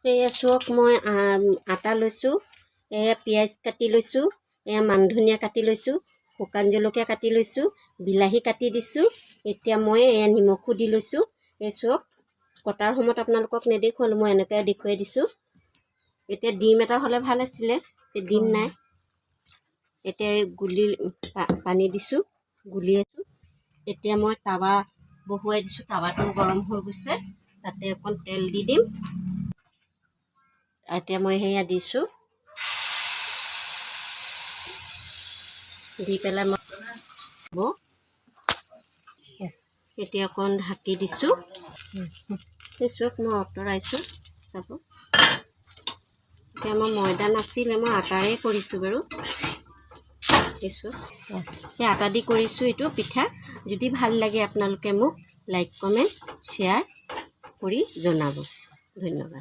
এয়া চাওক মই আটা লৈছোঁ, এয়া পিঁয়াজ কাটি লৈছোঁ, এয়া মান ধনিয়া কাটি লৈছোঁ, শুকান জলকীয়া কাটি লৈছোঁ, বিলাহী কাটি দিছোঁ। এতিয়া মই এয়া নিমখো দি লৈছোঁ। এই চাওক কটাৰ সময়ত আপোনালোকক নেদেখুৱালোঁ, মই এনেকৈ দেখুৱাই দিছোঁ। এতিয়া ডিম এটা হ'লে ভাল আছিলে, ডিম নাই। এতিয়া পানী দিছোঁ, গুলি আছোঁ। এতিয়া মই টাৱা বহুৱাই দিছোঁ, টাৱাটো গৰম হৈ গৈছে, তাতে অকণ তেল দি দিম। এতিয়া মই সেয়া দিছোঁ, দি পেলাই মই এতিয়া অকণ ঢাকি দিছোঁ। চাওক মই আঁতৰাইছোঁ, চাব। এতিয়া মই ময়দা নাছিলে, মই আটাৰে কৰিছোঁ বাৰু। দিছোঁ সেই আটা দি কৰিছোঁ এইটো পিঠা। যদি ভাল লাগে আপোনালোকে মোক লাইক কমেণ্ট শ্বেয়াৰ কৰি জনাব। ধন্যবাদ।